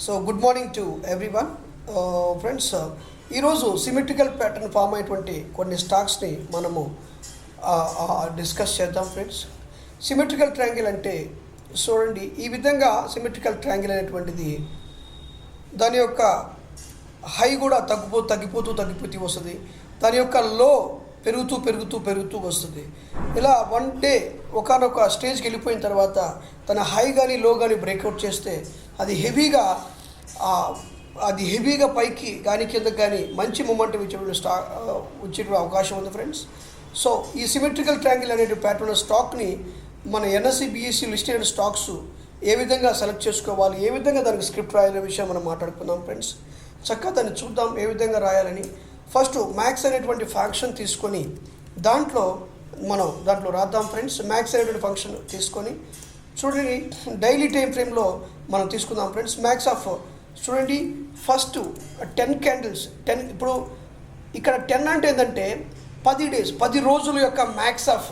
So good morning to everyone friends. ఈరోజు symmetrical pattern form అయినటువంటి కొన్ని స్టాక్స్ని మనము డిస్కస్ చేద్దాం ఫ్రెండ్స్. సిమెట్రికల్ ట్రయాంగిల్ అంటే చూడండి, ఈ విధంగా సిమెట్రికల్ ట్రయాంగిల్ అనేటువంటిది దాని యొక్క హై కూడా తగ్గిపోతూ వస్తుంది. దాని యొక్క లో పెరుగుతూ వస్తుంది. ఇలా వన్ డే ఒకనొక స్టేజ్కి వెళ్ళిపోయిన తర్వాత తన హై కానీ లో కానీ బ్రేక్అవుట్ చేస్తే అది హెవీగా పైకి కానీ కిందకి కానీ మంచి మూమెంట్ వచ్చేటువంటి అవకాశం ఉంది ఫ్రెండ్స్. సో ఈ సిమెట్రికల్ ట్రయాంగిల్ అనే ప్యాటర్న్ స్టాక్ని మన ఎన్ఎస్సి బిఎస్సి లిస్టెడ్ స్టాక్స్ ఏ విధంగా సెలెక్ట్ చేసుకోవాలి, ఏ విధంగా దానికి స్క్రిప్ట్ రాయాలనే విషయం మనం మాట్లాడుకుందాం ఫ్రెండ్స్. చక్కగా దాన్ని చూద్దాం ఏ విధంగా రాయాలని. ఫస్ట్ మ్యాథ్స్ అనేటువంటి ఫంక్షన్ తీసుకొని దాంట్లో రాద్దాం ఫ్రెండ్స్. మ్యాథ్స్ అనేటువంటి ఫంక్షన్ తీసుకొని చూడండి, డైలీ టైం ఫ్రేమ్లో మనం తీసుకుందాం ఫ్రెండ్స్. మ్యాథ్స్ ఆఫ్ చూడండి, ఫస్ట్ 10 క్యాండిల్స్. ఇప్పుడు ఇక్కడ 10 అంటే ఏంటంటే 10 డేస్, 10 రోజుల యొక్క మ్యాథ్స్ ఆఫ్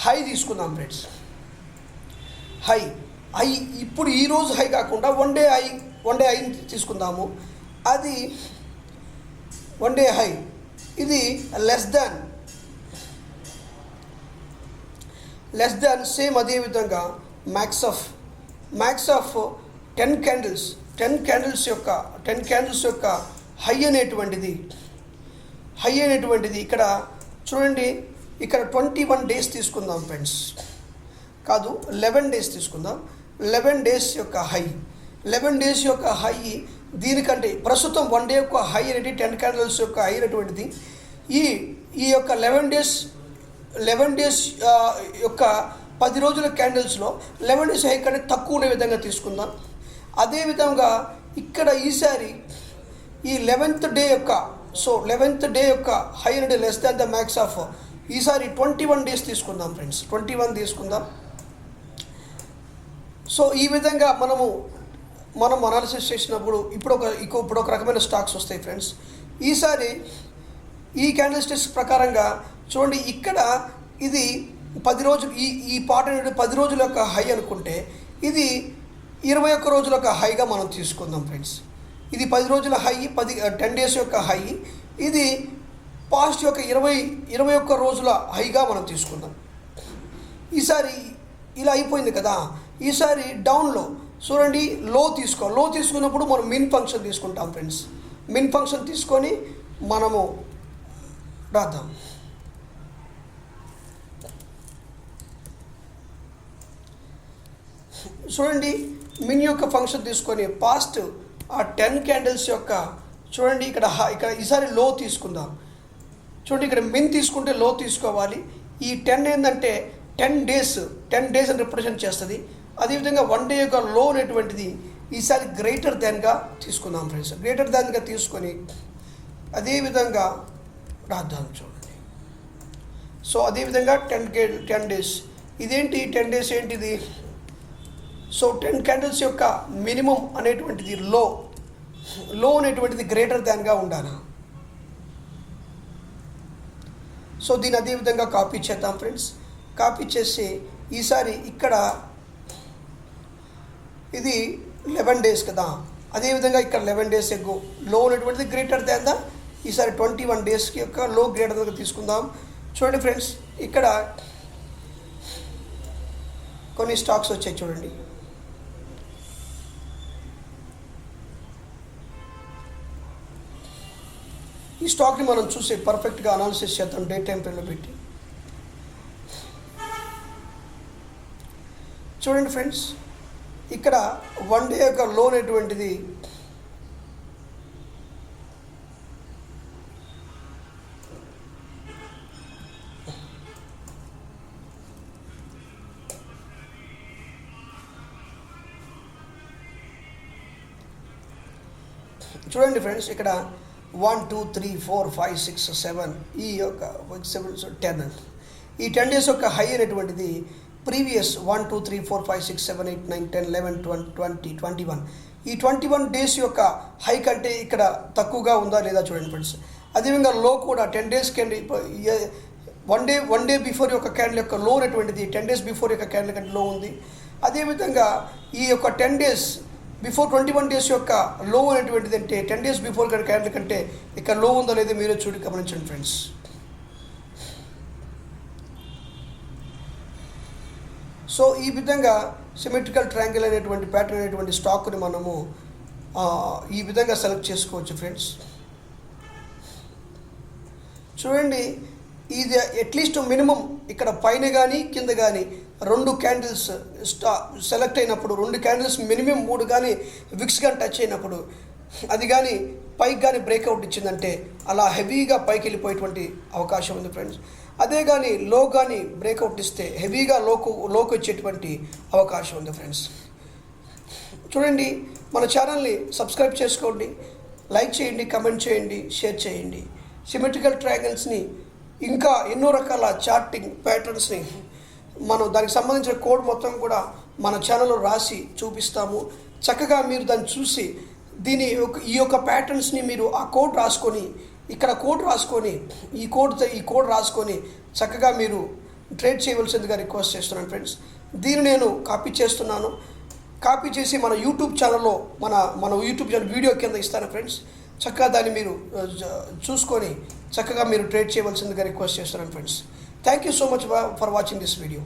హై తీసుకుందాం ఫ్రెండ్స్. హై ఇప్పుడు ఈరోజు హై కాకుండా వన్ డే హై తీసుకుందాము. అది వన్ డే హై, ఇది లెస్ దాన్ సేమ్. అదేవిధంగా మ్యాక్స్ ఆఫ్ 10 క్యాండిల్స్ యొక్క హై అనేటువంటిది ఇక్కడ చూడండి, ఇక్కడ 21 డేస్ తీసుకుందాం ఫ్రెండ్స్. కాదు, 11 డేస్ తీసుకుందాం. 11 డేస్ యొక్క హై, 11 డేస్ యొక్క హై దీనికంటే ప్రస్తుతం వన్ డే యొక్క హై అనేది 10 క్యాండిల్స్ యొక్క హై అనేటువంటిది ఈ యొక్క 11 డేస్ యొక్క 10 రోజుల క్యాండిల్స్లో 11 డేస్ హై కంటే తక్కువ ఉండే విధంగా తీసుకుందాం. అదేవిధంగా ఇక్కడ ఈసారి ఈ 11th డే యొక్క హై అనేది less than the max of ఈసారి 21 డేస్ తీసుకుందాం ఫ్రెండ్స్. 21 తీసుకుందాం. సో ఈ విధంగా మనం అనాలిసిస్ చేసినప్పుడు ఇప్పుడు ఒక రకమైన స్టాక్స్ వస్తాయి ఫ్రెండ్స్. ఈసారి ఈ క్యాండిల్ స్టిక్స్ ప్రకారంగా చూడండి, ఇక్కడ ఇది 10 రోజులు, ఈ పార్ట్ అనేది 10 రోజుల యొక్క హై అనుకుంటే ఇది 21 రోజుల యొక్క హైగా మనం తీసుకుందాం ఫ్రెండ్స్. ఇది 10 రోజుల హై, 10 డేస్ యొక్క హై. ఇది పాస్ట్ యొక్క 21 రోజుల హైగా మనం తీసుకుందాం. ఈసారి ఇలా అయిపోయింది కదా. ఈసారి డౌన్లో చూడండి, లో తీసుకున్నప్పుడు మనం మిన్ ఫంక్షన్ తీసుకుంటాం ఫ్రెండ్స్. మిన్ ఫంక్షన్ తీసుకొని మనము రాద్దాం. చూడండి, మిన్ యొక్క ఫంక్షన్ తీసుకొని పాస్ట్ ఆ 10 క్యాండిల్స్ యొక్క చూడండి, ఇక్కడ ఈసారి లో తీసుకుందాం. చూడండి, ఇక్కడ మిన్ తీసుకుంటే లో తీసుకోవాలి. ఈ 10 ఏంటంటే 10 డేస్ అని రిప్రజెంట్ చేస్తుంది. అదేవిధంగా వన్ డే యొక్క లో అనేటువంటిది ఈసారి గ్రేటర్ దాన్గా తీసుకుందాం ఫ్రెండ్స్. గ్రేటర్ దాన్గా తీసుకొని అదేవిధంగా రాద్దాం చూడండి. సో అదేవిధంగా 10 డేస్ ఇదేంటి, 10 డేస్ ఏంటిది. సో 10 క్యాండిల్స్ యొక్క మినిమం అనేటువంటిది లో అనేటువంటిది గ్రేటర్ దాన్గా ఉండాలి. సో దీన్ని అదేవిధంగా కాపీ చేద్దాం ఫ్రెండ్స్. కాపీ చేసి ఈసారి ఇక్కడ ఇది 11 డేస్ కదా. అదేవిధంగా ఇక్కడ 11 డేస్ ఎగ్గో లో ఉన్నటువంటిది గ్రేటర్ దాన్ ద ఈసారి 21 డేస్కి యొక్క లో గ్రేటర్ దాన్గా తీసుకుందాం. చూడండి ఫ్రెండ్స్, ఇక్కడ కొన్ని స్టాక్స్ వచ్చాయి చూడండి. ఈ స్టాక్ని మనం చూసి పర్ఫెక్ట్గా అనాలిసిస్ చేద్దాం డే టైం ఫ్రేమ్లో పెట్టి. చూడండి ఫ్రెండ్స్, ఇక్కడ వన్ డే యొక్క లో అనేటువంటిది చూడండి ఫ్రెండ్స్, ఇక్కడ 1 2 3 4 5 6 7 ఈ యొక్క 10 ఈ 10 డేస్ యొక్క హై అనేటువంటిది ప్రీవియస్ 1 2 3 4 5 6 7 8 9 10 11 12 20 21 ఈ 21 డేస్ యొక్క హై కంటే ఇక్కడ తక్కువగా ఉందా లేదా చూడండి ఫ్రెండ్స్. అదేవిధంగా లో కూడా 10 డేస్ కంటే వన్ డే బిఫోర్ యొక్క క్యాండిల్ యొక్క లో అనేటువంటిది 10 డేస్ బిఫోర్ యొక్క క్యాండిల్ కంటే లో ఉంది. అదేవిధంగా ఈ యొక్క 10 డేస్ బిఫోర్ 21 డేస్ యొక్క లో అనేటువంటిది అంటే 10 డేస్ బిఫోర్ క్యాండిల్ కంటే ఇక్కడ లో ఉందో లేదో మీరే చూడి గమనించండి ఫ్రెండ్స్. సో ఈ విధంగా సిమెట్రికల్ ట్రయాంగిల్ అనేటువంటి ప్యాటర్న్ అనేటువంటి స్టాక్ని మనము ఈ విధంగా సెలెక్ట్ చేసుకోవచ్చు ఫ్రెండ్స్. చూడండి, ఇది అట్లీస్ట్ మినిమం ఇక్కడ పైన కానీ కింద కానీ 2 క్యాండిల్స్ సెలెక్ట్ అయినప్పుడు, 2 క్యాండిల్స్ మినిమం 3 కానీ విక్స్ కానీ టచ్ అయినప్పుడు, అది కానీ పైకి కానీ బ్రేక్అవుట్ ఇచ్చిందంటే అలా హెవీగా పైకి వెళ్ళిపోయేటువంటి అవకాశం ఉంది ఫ్రెండ్స్. అదే కానీ లో కానీ బ్రేక్అవుట్ ఇస్తే హెవీగా లోకి వచ్చేటువంటి అవకాశం ఉంది ఫ్రెండ్స్. చూడండి, మన ఛానల్ని సబ్స్క్రైబ్ చేసుకోండి, లైక్ చేయండి, కమెంట్ చేయండి, షేర్ చేయండి. సిమెట్రికల్ ట్రయాంగిల్స్ని ఇంకా ఎన్నో రకాల చార్టింగ్ ప్యాటర్న్స్ని మనం దానికి సంబంధించిన కోడ్ మొత్తం కూడా మన ఛానల్లో రాసి చూపిస్తాము. చక్కగా మీరు దాన్ని చూసి ఈ యొక్క ప్యాటర్న్స్ని మీరు ఆ కోడ్ రాసుకొని, ఇక్కడ కోడ్ రాసుకొని, ఈ కోడ్ రాసుకొని చక్కగా మీరు ట్రేడ్ చేయవలసిందిగా రిక్వెస్ట్ చేస్తున్నాను ఫ్రెండ్స్. దీన్ని నేను కాపీ చేస్తున్నాను. కాపీ చేసి మన యూట్యూబ్ ఛానల్లో మన యూట్యూబ్ ఛానల్ వీడియో కింద ఇస్తాను ఫ్రెండ్స్. చక్కగా దాన్ని మీరు చూసుకొని చక్కగా మీరు ట్రేడ్ చేయవలసిందిగా రిక్వెస్ట్ చేస్తున్నాను friends. Thank you so much for watching this video.